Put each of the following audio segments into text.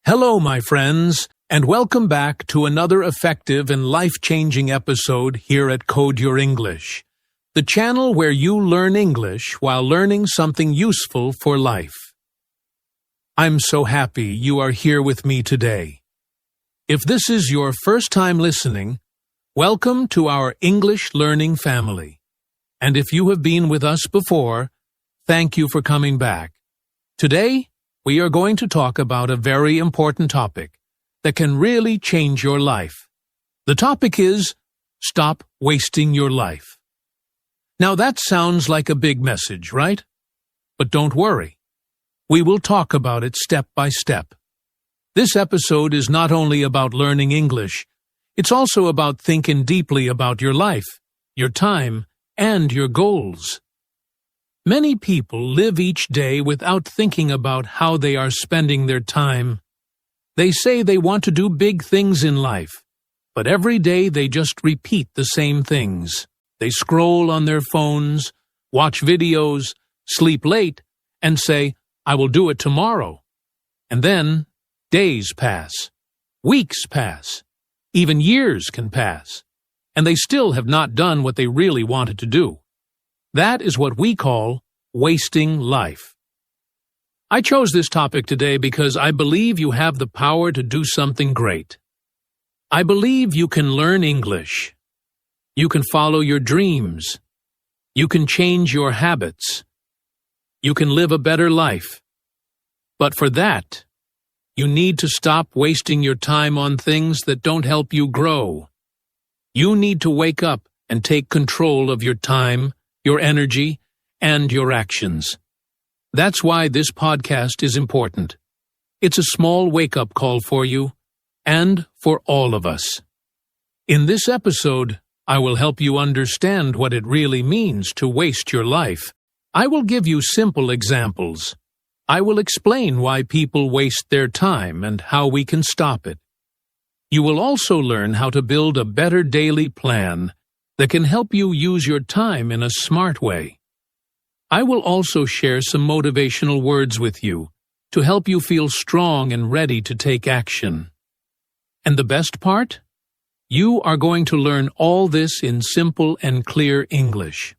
Hello, my friends, and welcome back to another effective and life-changing episode here at Code Your English, the channel where you learn English while learning something useful for life. I'm so happy you are here with me today. If this is your first time listening, welcome to our English learning family. And if you have been with us before, thank you for coming back. Today, we are going to talk about a very important topic that can really change your life. The topic is, stop wasting your life. Now that sounds like a big message, right? But don't worry. We will talk about it step by step. This episode is not only about learning English, it's also about thinking deeply about your life, your time, and your goals. Many people live each day without thinking about how they are spending their time. They say they want to do big things in life, but every day they just repeat the same things. They scroll on their phones, watch videos, sleep late, and say, "I will do it tomorrow." And then, days pass, weeks pass, even years can pass, and they still have not done what they really wanted to do. That is what we call wasting life. I chose this topic today because I believe you have the power to do something great. I believe you can learn English. You can follow your dreams. You can change your habits. You can live a better life. But for that, you need to stop wasting your time on things that don't help you grow. You need to wake up and take control of your time, your energy, and your actions. That's why this podcast is important. It's a small wake-up call for you, and for all of us. In this episode, I will help you understand what it really means to waste your life. I will give you simple examples. I will explain why people waste their time and how we can stop it. You will also learn how to build a better daily plan that can help you use your time in a smart way. I will also share some motivational words with you to help you feel strong and ready to take action. And the best part? You are going to learn all this in simple and clear English.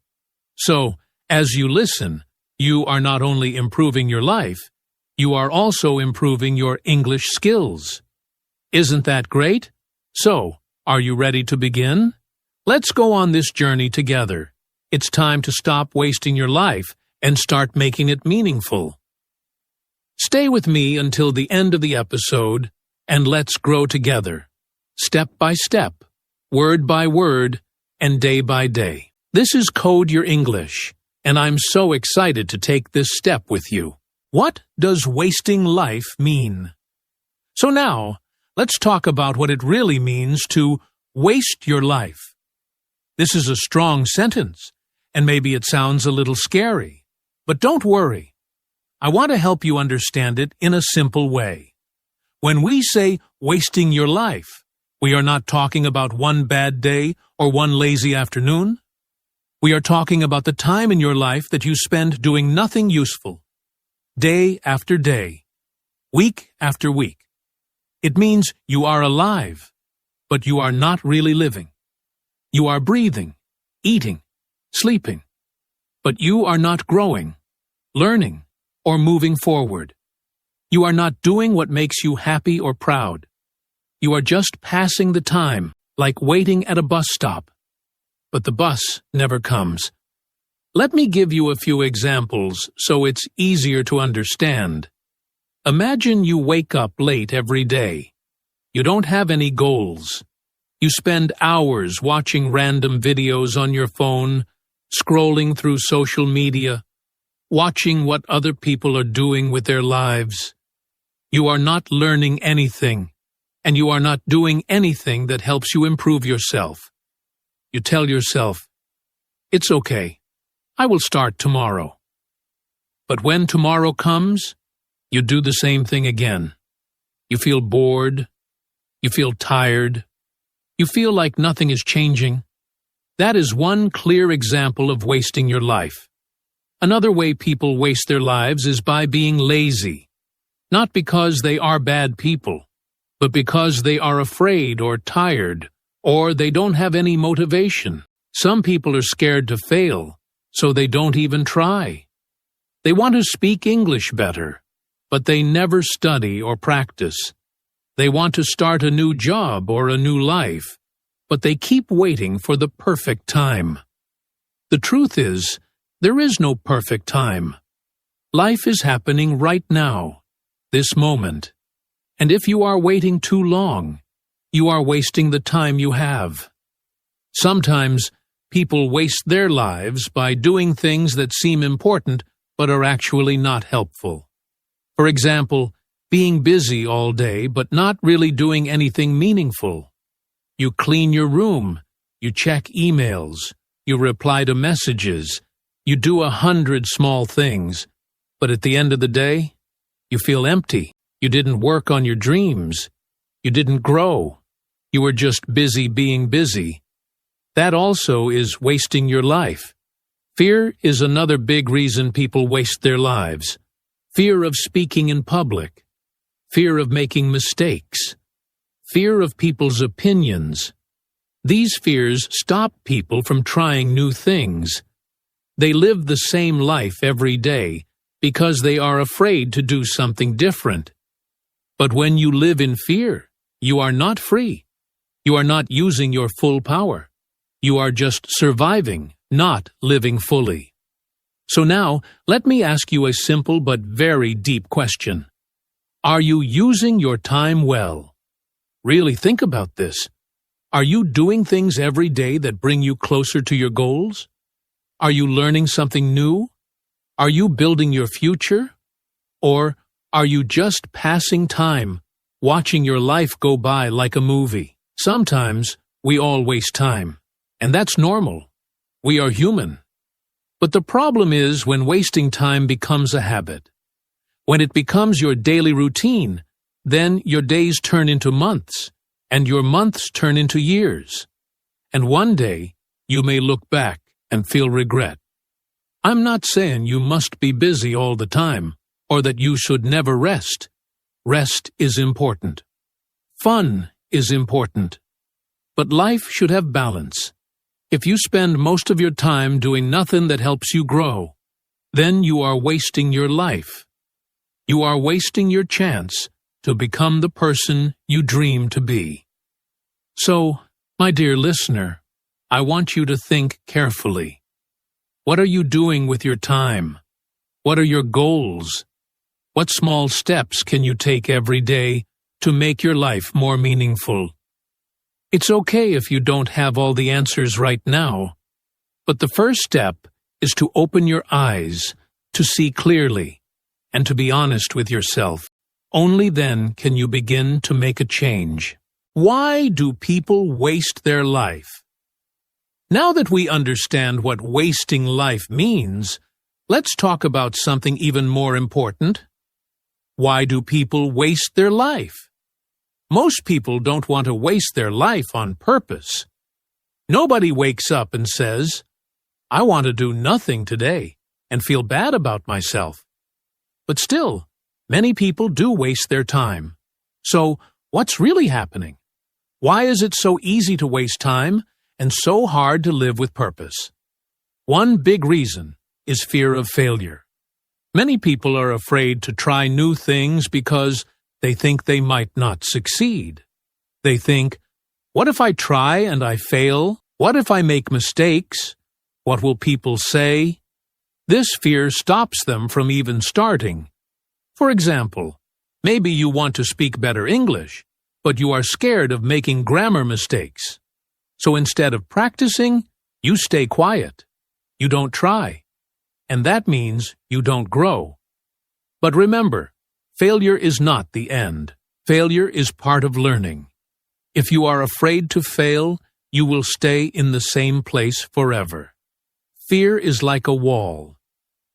So, as you listen, you are not only improving your life, you are also improving your English skills. Isn't that great? So, are you ready to begin? Let's go on this journey together. It's time to stop wasting your life and start making it meaningful. Stay with me until the end of the episode, and let's grow together, step by step, word by word, and day by day. This is Code Your English, and I'm so excited to take this step with you. What does wasting life mean? So now, let's talk about what it really means to waste your life. This is a strong sentence, and maybe it sounds a little scary. But don't worry. I want to help you understand it in a simple way. When we say wasting your life, we are not talking about one bad day or one lazy afternoon. We are talking about the time in your life that you spend doing nothing useful, day after day, week after week. It means you are alive, but you are not really living. You are breathing, eating, sleeping, but you are not growing, learning, or moving forward. You are not doing what makes you happy or proud. You are just passing the time, like waiting at a bus stop. But the bus never comes. Let me give you a few examples so it's easier to understand. Imagine you wake up late every day. You don't have any goals. You spend hours watching random videos on your phone, scrolling through social media, watching what other people are doing with their lives. You are not learning anything, and you are not doing anything that helps you improve yourself. You tell yourself, "It's okay, I will start tomorrow." But when tomorrow comes, you do the same thing again. You feel bored. You feel tired. You feel like nothing is changing. That is one clear example of wasting your life. Another way people waste their lives is by being lazy. not because they are bad people, but because they are afraid or tired, or they don't have any motivation. Some people are scared to fail, so they don't even try. They want to speak English better, but they never study or practice. They want to start a new job or a new life, but they keep waiting for the perfect time. The truth is, there is no perfect time. Life is happening right now, this moment. And if you are waiting too long, you are wasting the time you have. Sometimes people waste their lives by doing things that seem important but are actually not helpful. For example, being busy all day but not really doing anything meaningful. You clean your room, you check emails, you reply to messages, you do 100 small things, but at the end of the day, you feel empty. You didn't work on your dreams. You didn't grow. You were just busy being busy. That also is wasting your life. Fear is another big reason people waste their lives. Fear of speaking in public. Fear of making mistakes. Fear of people's opinions. These fears stop people from trying new things. They live the same life every day because they are afraid to do something different. But when you live in fear, you are not free. You are not using your full power. You are just surviving, not living fully. So now, let me ask you a simple but very deep question. Are you using your time well? Really think about this. Are you doing things every day that bring you closer to your goals? Are you learning something new? Are you building your future? Or are you just passing time, watching your life go by like a movie? Sometimes we all waste time, and that's normal. We are human. But the problem is when wasting time becomes a habit. When it becomes your daily routine, then your days turn into months, and your months turn into years. And one day, you may look back and feel regret. I'm not saying you must be busy all the time, or that you should never rest. Rest is important. Fun is important. But life should have balance. If you spend most of your time doing nothing that helps you grow, then you are wasting your life. You are wasting your chance to become the person you dream to be. So, my dear listener, I want you to think carefully. What are you doing with your time? What are your goals? What small steps can you take every day to make your life more meaningful? It's okay if you don't have all the answers right now, but the first step is to open your eyes, to see clearly, and to be honest with yourself. Only then can you begin to make a change. Why do people waste their life? Now that we understand what wasting life means, let's talk about something even more important. Why do people waste their life? Most people don't want to waste their life on purpose. Nobody wakes up and says, I want to do nothing today and feel bad about myself. But still, many people do waste their time. So, what's really happening? Why is it so easy to waste time and so hard to live with purpose? One big reason is fear of failure. Many people are afraid to try new things because they think they might not succeed. They think, what if I try and I fail? What if I make mistakes? What will people say? This fear stops them from even starting. For example, maybe you want to speak better English, but you are scared of making grammar mistakes. So instead of practicing, you stay quiet. You don't try. And that means you don't grow. But remember, failure is not the end. Failure is part of learning. If you are afraid to fail, you will stay in the same place forever. Fear is like a wall.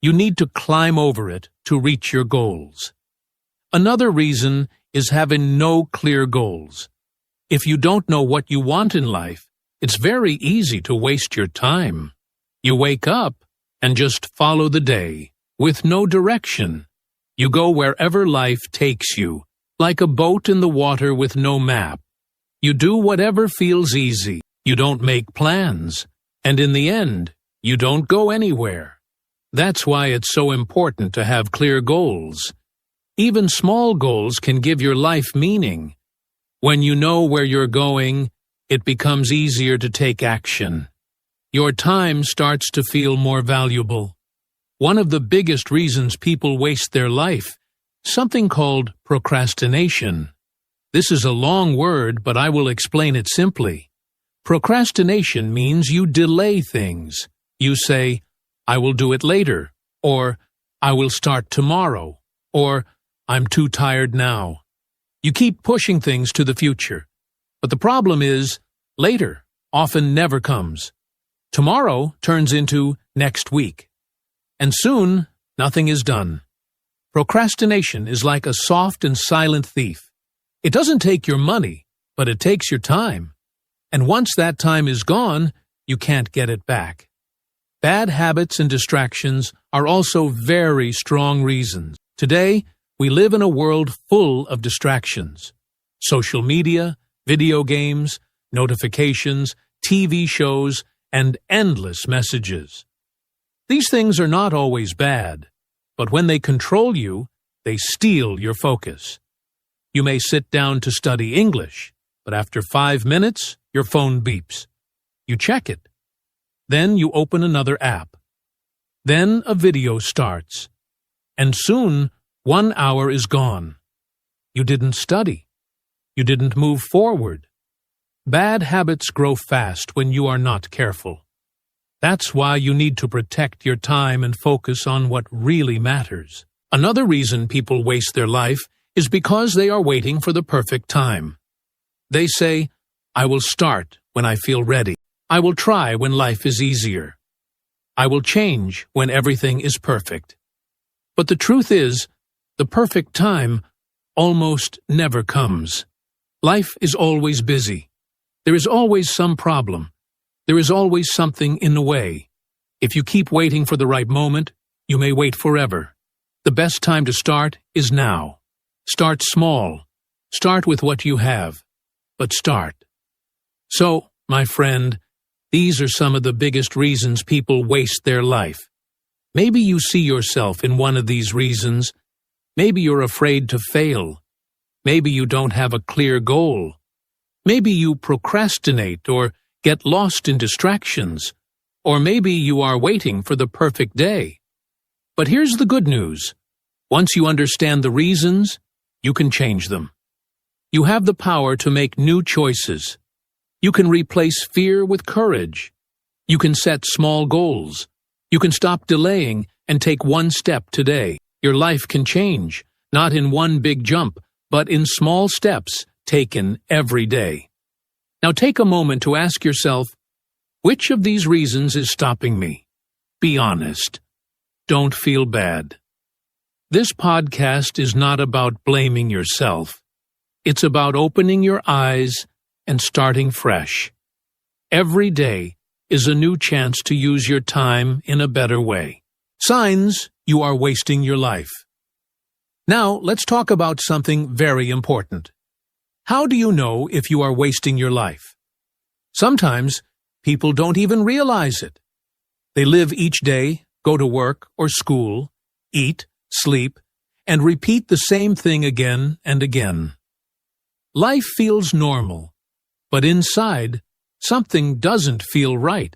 You need to climb over it to reach your goals. Another reason is having no clear goals. If you don't know what you want in life, it's very easy to waste your time. You wake up and just follow the day, with no direction. You go wherever life takes you, like a boat in the water with no map. You do whatever feels easy. You don't make plans. And in the end, you don't go anywhere. That's why it's so important to have clear goals. Even small goals can give your life meaning. When you know where you're going, it becomes easier to take action. Your time starts to feel more valuable. One of the biggest reasons people waste their life, something called procrastination. This is a long word, but I will explain it simply. Procrastination means you delay things. You say, I will do it later, or I will start tomorrow, or I'm too tired now. You keep pushing things to the future. But the problem is, later often never comes. Tomorrow turns into next week. And soon, nothing is done. Procrastination is like a soft and silent thief. It doesn't take your money, but it takes your time. And once that time is gone, you can't get it back. Bad habits and distractions are also very strong reasons. Today, we live in a world full of distractions. Social media, video games, notifications, TV shows, and endless messages. These things are not always bad, but when they control you, they steal your focus. You may sit down to study English, but after 5 minutes, your phone beeps. You check it. Then you open another app. Then a video starts. And soon, 1 hour is gone. You didn't study. You didn't move forward. Bad habits grow fast when you are not careful. That's why you need to protect your time and focus on what really matters. Another reason people waste their life is because they are waiting for the perfect time. They say, I will start when I feel ready. I will try when life is easier. I will change when everything is perfect. But the truth is, the perfect time almost never comes. Life is always busy. There is always some problem. There is always something in the way. If you keep waiting for the right moment, you may wait forever. The best time to start is now. Start small. Start with what you have. But start. So, my friend, these are some of the biggest reasons people waste their life. Maybe you see yourself in one of these reasons. Maybe you're afraid to fail. Maybe you don't have a clear goal. Maybe you procrastinate or get lost in distractions. Or maybe you are waiting for the perfect day. But here's the good news. Once you understand the reasons, you can change them. You have the power to make new choices. You can replace fear with courage. You can set small goals. You can stop delaying and take one step today. Your life can change, not in one big jump, but in small steps taken every day. Now take a moment to ask yourself, which of these reasons is stopping me? Be honest. Don't feel bad. This podcast is not about blaming yourself. It's about opening your eyes and starting fresh. Every day is a new chance to use your time in a better way. Signs you are wasting your life. Now, let's talk about something very important. How do you know if you are wasting your life? Sometimes people don't even realize it. They live each day, go to work or school, eat, sleep, and repeat the same thing again and again. Life feels normal, but inside, something doesn't feel right.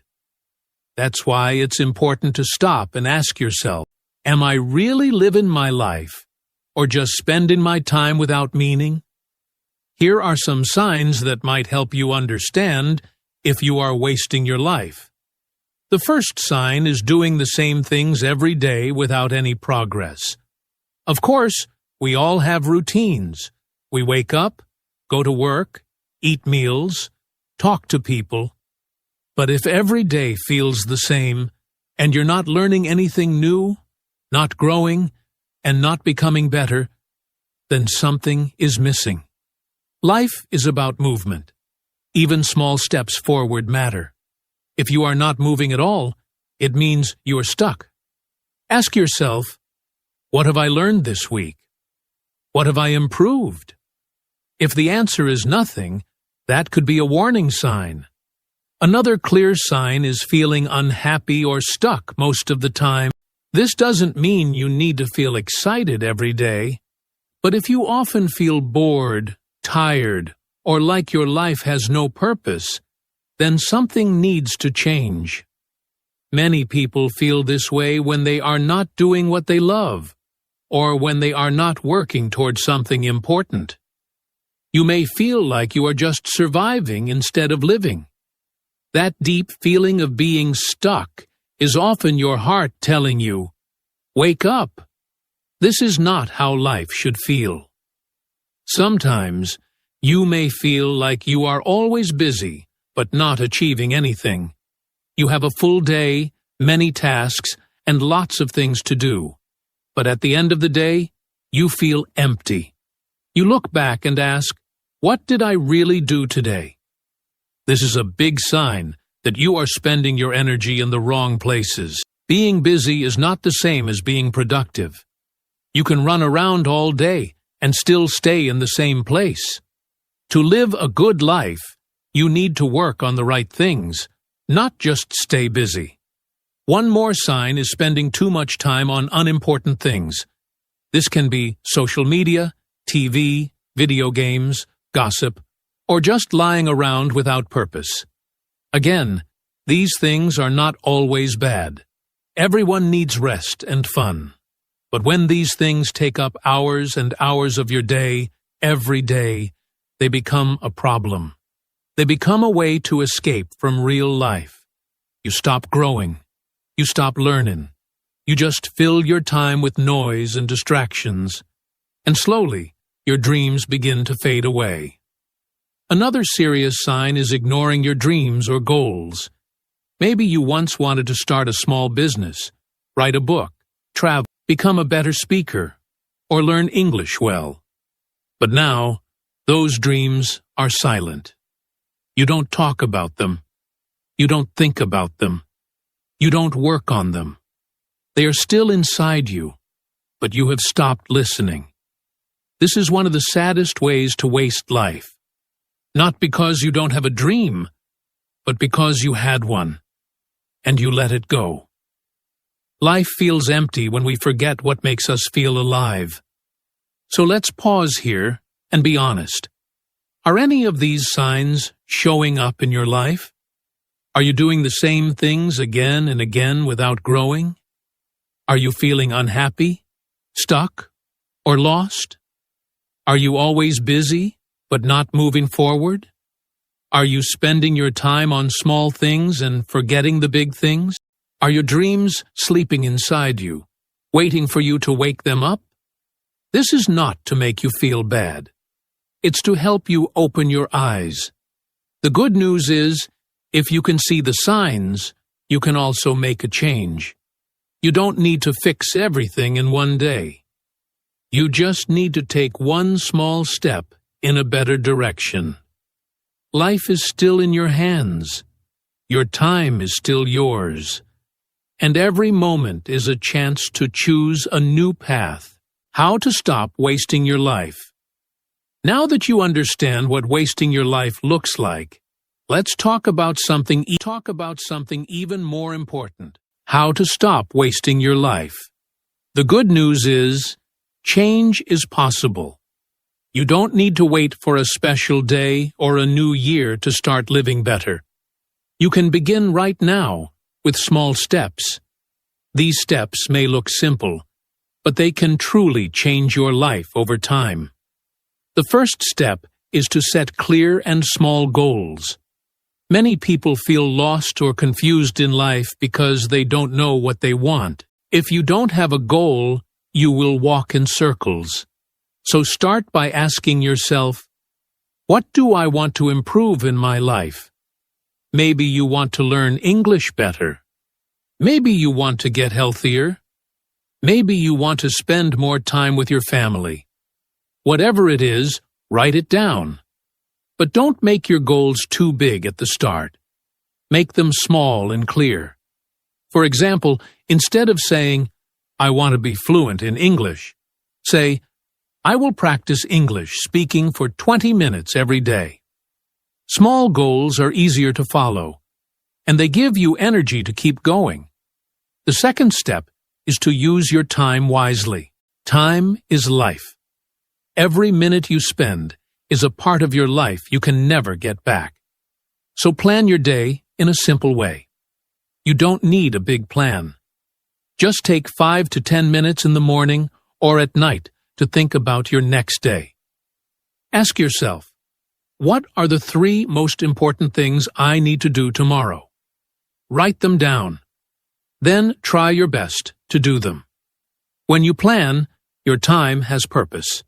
That's why it's important to stop and ask yourself, am I really living my life, or just spending my time without meaning? Here are some signs that might help you understand if you are wasting your life. The first sign is doing the same things every day without any progress. Of course, we all have routines. We wake up, go to work, eat meals, talk to people. But if every day feels the same, and you're not learning anything new, not growing, and not becoming better, then something is missing. Life is about movement. Even small steps forward matter. If you are not moving at all, it means you are stuck. Ask yourself, What have I learned this week? What have I improved? If the answer is nothing, that could be a warning sign. Another clear sign is feeling unhappy or stuck most of the time. This doesn't mean you need to feel excited every day, but if you often feel bored, tired, or like your life has no purpose, then something needs to change. Many people feel this way when they are not doing what they love, or when they are not working toward something important. You may feel like you are just surviving instead of living. That deep feeling of being stuck is often your heart telling you, "Wake up! This is not how life should feel." Sometimes, you may feel like you are always busy, but not achieving anything. You have a full day, many tasks, and lots of things to do. But at the end of the day, you feel empty. You look back and ask, "What did I really do today?" This is a big sign that you are spending your energy in the wrong places. Being busy is not the same as being productive. You can run around all day and still stay in the same place. To live a good life, you need to work on the right things, not just stay busy. One more sign is spending too much time on unimportant things. This can be social media, TV, video games, gossip, or just lying around without purpose. Again, these things are not always bad. Everyone needs rest and fun. But when these things take up hours and hours of your day, every day, they become a problem. They become a way to escape from real life. You stop growing. You stop learning. You just fill your time with noise and distractions. And slowly, your dreams begin to fade away. Another serious sign is ignoring your dreams or goals. Maybe you once wanted to start a small business, write a book, travel, become a better speaker, or learn English well. But now, those dreams are silent. You don't talk about them. You don't think about them. You don't work on them. They are still inside you, but you have stopped listening. This is one of the saddest ways to waste life. Not because you don't have a dream, but because you had one, and you let it go. Life feels empty when we forget what makes us feel alive. So let's pause here and be honest. Are any of these signs showing up in your life? Are you doing the same things again and again without growing? Are you feeling unhappy, stuck, or lost? Are you always busy, but not moving forward? Are you spending your time on small things and forgetting the big things? Are your dreams sleeping inside you, waiting for you to wake them up? This is not to make you feel bad. It's to help you open your eyes. The good news is, if you can see the signs, you can also make a change. You don't need to fix everything in one day. You just need to take one small step in a better direction. Life is still in your hands. Your time is still yours. And every moment is a chance to choose a new path. How to stop wasting your life. Now that you understand what wasting your life looks like, let's talk about something even more important. How to stop wasting your life. The good news is, change is possible. You don't need to wait for a special day or a new year to start living better. You can begin right now with small steps. These steps may look simple, but they can truly change your life over time. The first step is to set clear and small goals. Many people feel lost or confused in life because they don't know what they want. If you don't have a goal, you will walk in circles. So start by asking yourself, what do I want to improve in my life? Maybe you want to learn English better. Maybe you want to get healthier. Maybe you want to spend more time with your family. Whatever it is, write it down. But don't make your goals too big at the start. Make them small and clear. For example, instead of saying, I want to be fluent in English. Say, I will practice English speaking for 20 minutes every day. Small goals are easier to follow, and they give you energy to keep going. The second step is to use your time wisely. Time is life. Every minute you spend is a part of your life you can never get back. So plan your day in a simple way. You don't need a big plan. Just take 5 to 10 minutes in the morning or at night to think about your next day. Ask yourself, what are the 3 most important things I need to do tomorrow? Write them down. Then try your best to do them. When you plan, your time has purpose.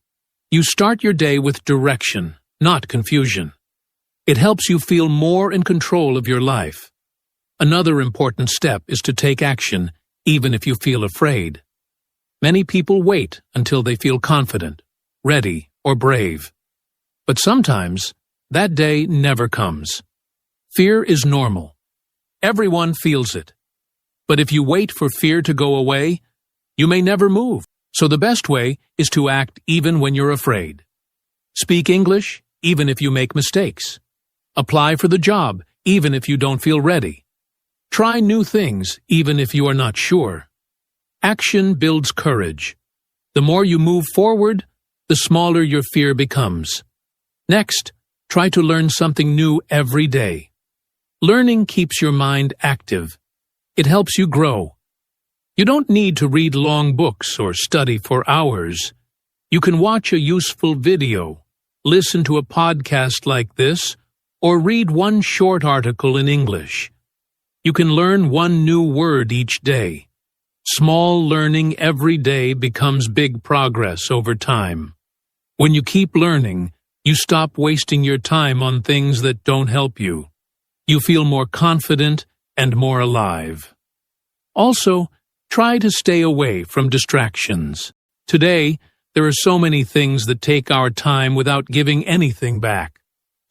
You start your day with direction, not confusion. It helps you feel more in control of your life. Another important step is to take action, even if you feel afraid. Many people wait until they feel confident, ready, or brave. But sometimes, that day never comes. Fear is normal. Everyone feels it. But if you wait for fear to go away, you may never move. So the best way is to act even when you're afraid. Speak English, even if you make mistakes. Apply for the job, even if you don't feel ready. Try new things, even if you are not sure. Action builds courage. The more you move forward, the smaller your fear becomes. Next, try to learn something new every day. Learning keeps your mind active. It helps you grow. You don't need to read long books or study for hours. You can watch a useful video, listen to a podcast like this, or read one short article in English. You can learn one new word each day. Small learning every day becomes big progress over time. When you keep learning, you stop wasting your time on things that don't help you. You feel more confident and more alive. Also, try to stay away from distractions. Today, there are so many things that take our time without giving anything back.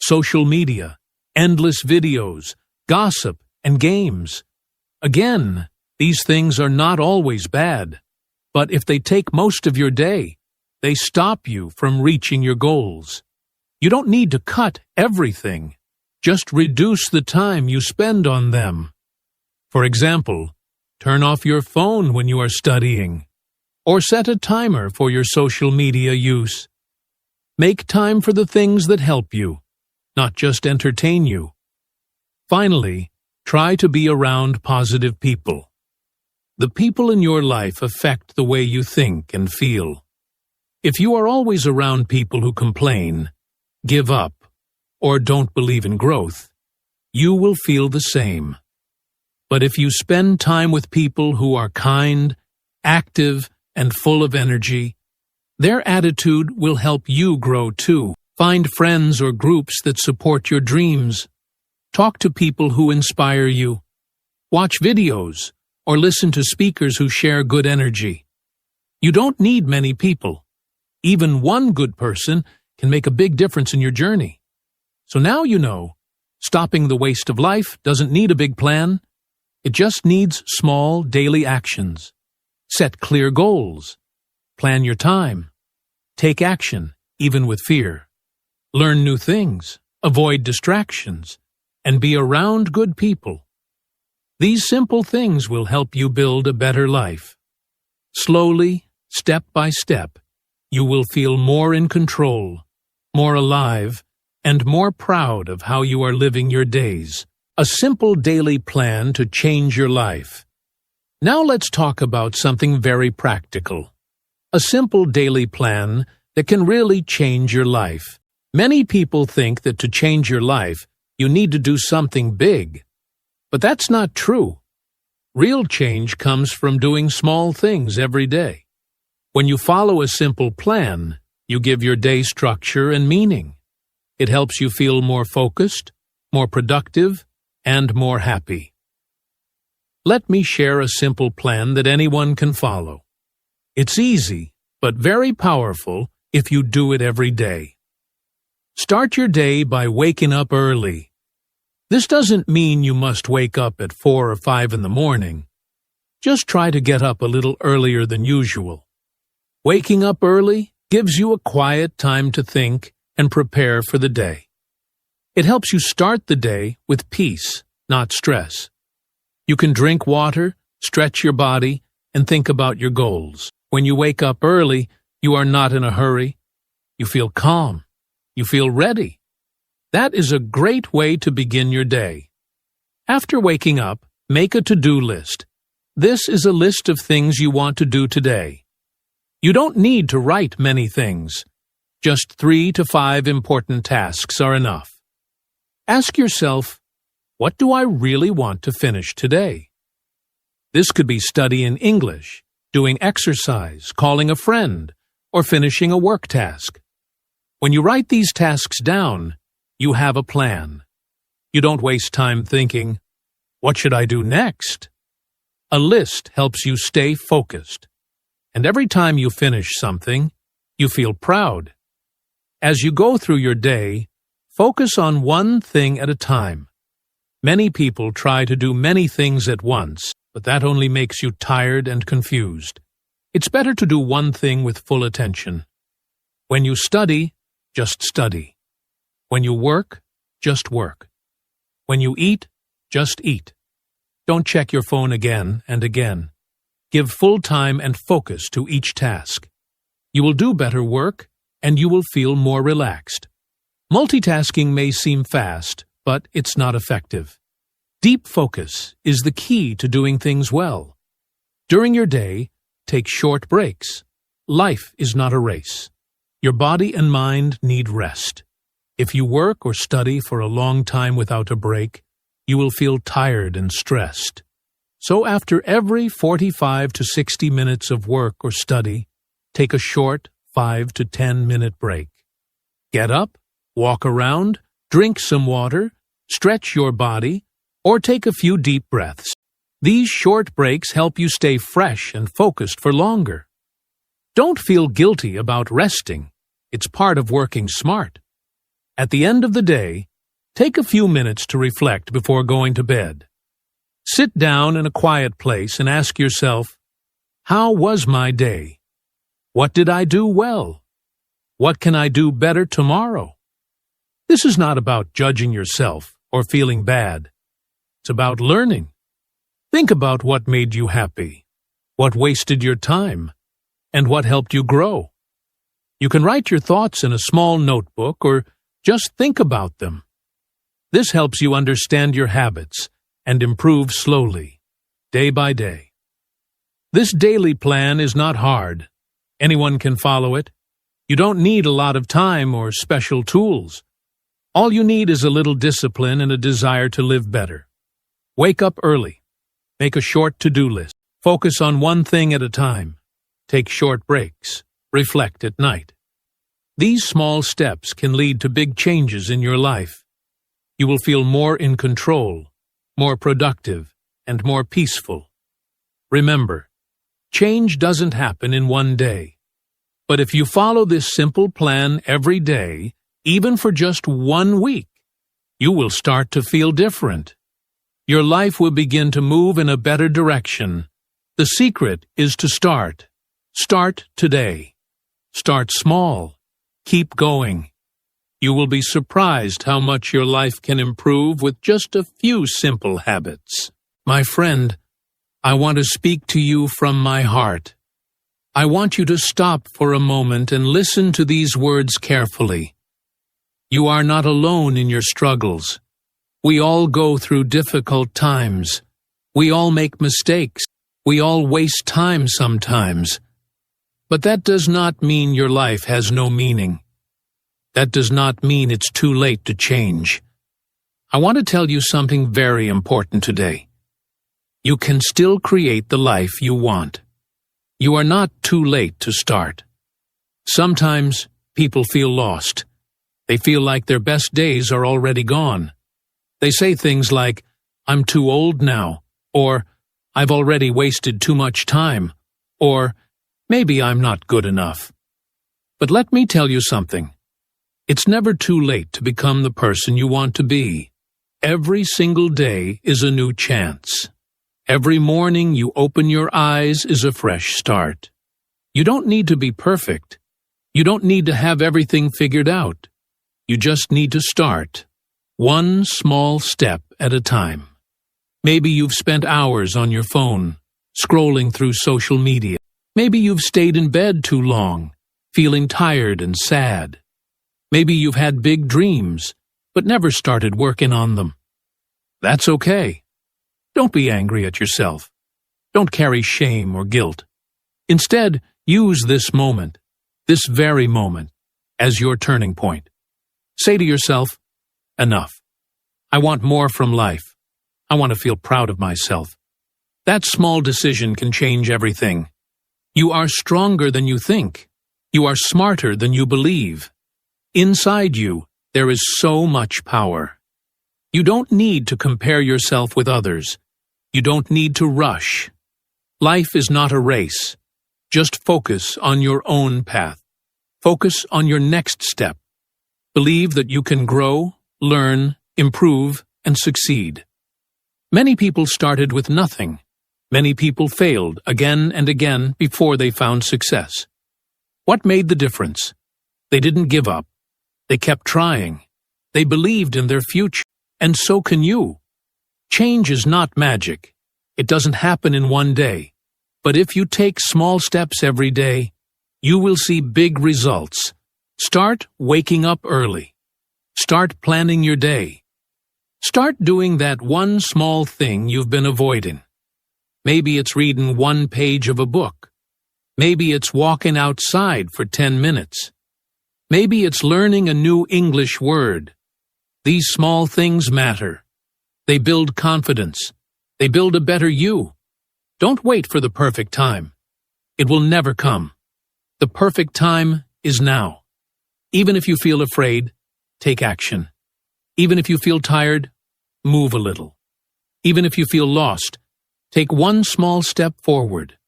Social media, endless videos, gossip, and games. Again, these things are not always bad, but if they take most of your day, they stop you from reaching your goals. You don't need to cut everything. Just reduce the time you spend on them. For example, turn off your phone when you are studying, or set a timer for your social media use. Make time for the things that help you, not just entertain you. Finally, try to be around positive people. The people in your life affect the way you think and feel. If you are always around people who complain, give up, or don't believe in growth, you will feel the same. But if you spend time with people who are kind, active, and full of energy, their attitude will help you grow too. Find friends or groups that support your dreams. Talk to people who inspire you. Watch videos or listen to speakers who share good energy. You don't need many people. Even one good person can make a big difference in your journey. So now you know, stopping the waste of life doesn't need a big plan. It just needs small daily actions. Set clear goals. Plan your time. Take action, even with fear. Learn new things. Avoid distractions. And be around good people. These simple things will help you build a better life. Slowly, step by step, you will feel more in control, more alive, and more proud of how you are living your days. A simple daily plan to change your life. Now let's talk about something very practical. A simple daily plan that can really change your life. Many people think that to change your life, you need to do something big. But that's not true. Real change comes from doing small things every day. When you follow a simple plan, you give your day structure and meaning. It helps you feel more focused, more productive, and more happy. Let me share a simple plan that anyone can follow. It's easy, but very powerful if you do it every day. Start your day by waking up early. This doesn't mean you must wake up at 4 or 5 in the morning. just try to get up a little earlier than usual. Waking up early gives you a quiet time to think and prepare for the day. It helps you start the day with peace, not stress. You can drink water, stretch your body, and think about your goals. When you wake up early, you are not in a hurry. You feel calm. You feel ready. That is a great way to begin your day. After waking up, make a to-do list. This is a list of things you want to do today. You don't need to write many things. Just 3 to 5 important tasks are enough. Ask yourself, what do I really want to finish today? This could be studying English, doing exercise, calling a friend, or finishing a work task. When you write these tasks down, you have a plan. You don't waste time thinking, what should I do next? A list helps you stay focused. And every time you finish something, you feel proud. As you go through your day, focus on one thing at a time. Many people try to do many things at once, but that only makes you tired and confused. It's better to do one thing with full attention. When you study, just study. When you work, just work. When you eat, just eat. Don't check your phone again and again. Give full time and focus to each task. You will do better work, and you will feel more relaxed. Multitasking may seem fast, but it's not effective. Deep focus is the key to doing things well. During your day, take short breaks. Life is not a race. Your body and mind need rest. If you work or study for a long time without a break, you will feel tired and stressed. So after every 45 to 60 minutes of work or study, take a short 5 to 10-minute break. Get up, walk around, drink some water, stretch your body, or take a few deep breaths. These short breaks help you stay fresh and focused for longer. Don't feel guilty about resting. It's part of working smart. At the end of the day, take a few minutes to reflect before going to bed. Sit down in a quiet place and ask yourself, how was my day? What did I do well? What can I do better tomorrow? This is not about judging yourself or feeling bad. It's about learning. Think about what made you happy, what wasted your time, and what helped you grow. You can write your thoughts in a small notebook or just think about them. This helps you understand your habits and improve slowly, day by day. This daily plan is not hard. Anyone can follow it. You don't need a lot of time or special tools. All you need is a little discipline and a desire to live better. Wake up early. Make a short to-do list. Focus on one thing at a time. Take short breaks. Reflect at night. These small steps can lead to big changes in your life. You will feel more in control, more productive, and more peaceful. Remember, change doesn't happen in one day. But if you follow this simple plan every day, even for just 1 week, you will start to feel different. Your life will begin to move in a better direction. The secret is to start. Start today. Start small. Keep going. You will be surprised how much your life can improve with just a few simple habits. My friend, I want to speak to you from my heart. I want you to stop for a moment and listen to these words carefully. You are not alone in your struggles. We all go through difficult times. We all make mistakes. We all waste time sometimes. But that does not mean your life has no meaning. That does not mean it's too late to change. I want to tell you something very important today. You can still create the life you want. You are not too late to start. Sometimes people feel lost. They feel like their best days are already gone. They say things like, I'm too old now, or I've already wasted too much time, or maybe I'm not good enough. But let me tell you something. It's never too late to become the person you want to be. Every single day is a new chance. Every morning you open your eyes is a fresh start. You don't need to be perfect. You don't need to have everything figured out. You just need to start, one small step at a time. Maybe you've spent hours on your phone, scrolling through social media. Maybe you've stayed in bed too long, feeling tired and sad. Maybe you've had big dreams, but never started working on them. That's okay. Don't be angry at yourself. Don't carry shame or guilt. Instead, use this moment, this very moment, as your turning point. Say to yourself, enough. I want more from life. I want to feel proud of myself. That small decision can change everything. You are stronger than you think. You are smarter than you believe. Inside you, there is so much power. You don't need to compare yourself with others. You don't need to rush. Life is not a race. Just focus on your own path. Focus on your next step. Believe that you can grow, learn, improve, and succeed. Many people started with nothing. Many people failed again and again before they found success. What made the difference? They didn't give up. They kept trying. They believed in their future, and so can you. Change is not magic. It doesn't happen in one day. But if you take small steps every day, you will see big results. Start waking up early. Start planning your day. Start doing that one small thing you've been avoiding. Maybe it's reading one page of a book. Maybe it's walking outside for 10 minutes. Maybe it's learning a new English word. These small things matter. They build confidence. They build a better you. Don't wait for the perfect time. It will never come. The perfect time is now. Even if you feel afraid, take action. Even if you feel tired, move a little. Even if you feel lost, take one small step forward.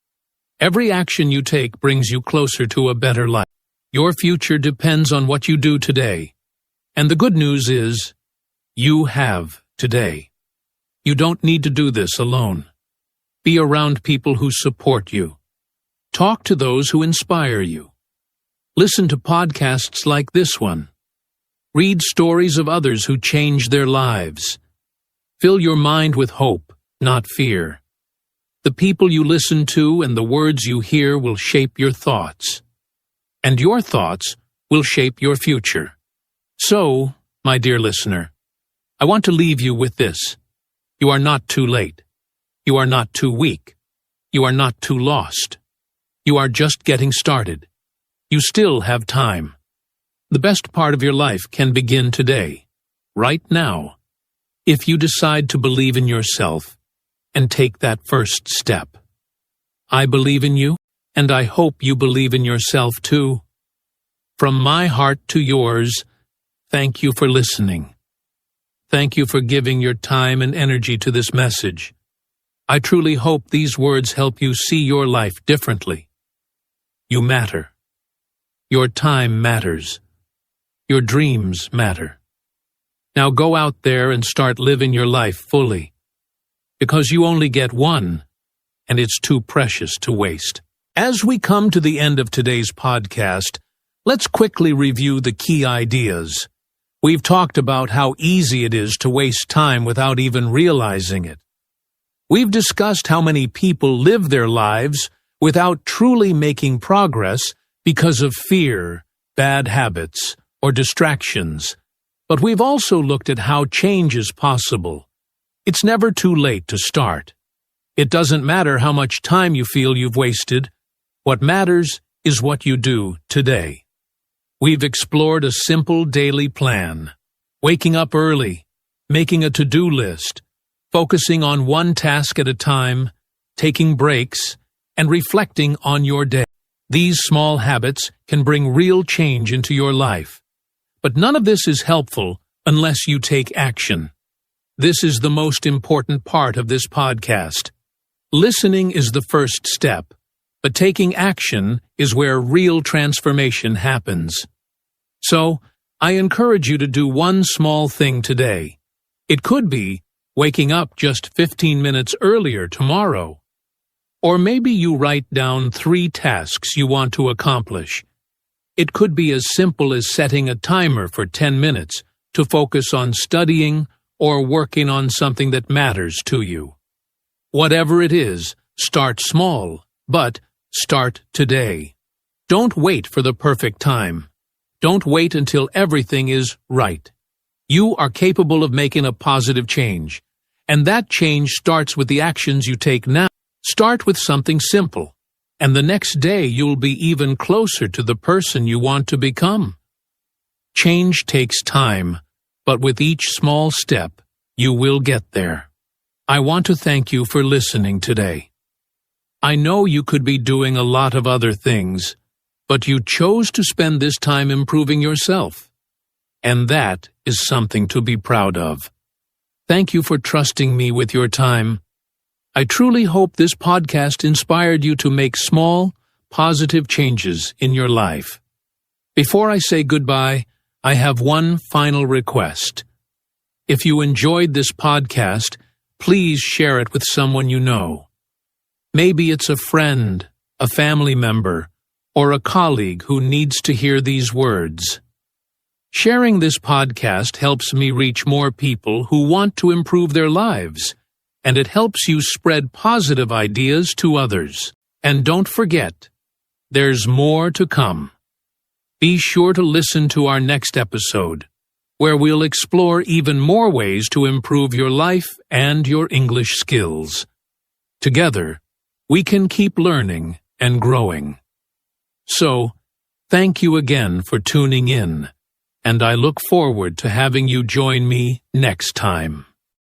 Every action you take brings you closer to a better life. Your future depends on what you do today. And the good news is, you have today. You don't need to do this alone. Be around people who support you. Talk to those who inspire you. Listen to podcasts like this one. Read stories of others who changed their lives. Fill your mind with hope, not fear. The people you listen to and the words you hear will shape your thoughts. And your thoughts will shape your future. So, my dear listener, I want to leave you with this. You are not too late. You are not too weak. You are not too lost. You are just getting started. You still have time. The best part of your life can begin today, right now, if you decide to believe in yourself and take that first step. I believe in you, and I hope you believe in yourself too. From my heart to yours, thank you for listening. Thank you for giving your time and energy to this message. I truly hope these words help you see your life differently. You matter. Your time matters. Your dreams matter. Now go out there and start living your life fully. Because you only get one, and it's too precious to waste. As we come to the end of today's podcast, let's quickly review the key ideas. We've talked about how easy it is to waste time without even realizing it. We've discussed how many people live their lives without truly making progress because of fear, bad habits, or distractions. But we've also looked at how change is possible. It's never too late to start. It doesn't matter how much time you feel you've wasted. What matters is what you do today. We've explored a simple daily plan. Waking up early, making a to-do list, focusing on one task at a time, taking breaks, and reflecting on your day. These small habits can bring real change into your life. But none of this is helpful unless you take action. This is the most important part of this podcast. Listening is the first step, but taking action is where real transformation happens. So, I encourage you to do one small thing today. It could be waking up just 15 minutes earlier tomorrow. Or maybe you write down 3 tasks you want to accomplish. It could be as simple as setting a timer for 10 minutes to focus on studying or working on something that matters to you. Whatever it is, start small, but start today. Don't wait for the perfect time. Don't wait until everything is right. You are capable of making a positive change, and that change starts with the actions you take now. Start with something simple, and the next day you'll be even closer to the person you want to become. Change takes time, but with each small step, you will get there. I want to thank you for listening today. I know you could be doing a lot of other things, but you chose to spend this time improving yourself, and that is something to be proud of. Thank you for trusting me with your time. I truly hope this podcast inspired you to make small, positive changes in your life. Before I say goodbye, I have one final request. If you enjoyed this podcast, please share it with someone you know. Maybe it's a friend, a family member, or a colleague who needs to hear these words. Sharing this podcast helps me reach more people who want to improve their lives, and it helps you spread positive ideas to others. And don't forget, there's more to come. Be sure to listen to our next episode, where we'll explore even more ways to improve your life and your English skills. Together, we can keep learning and growing. So, thank you again for tuning in, and I look forward to having you join me next time.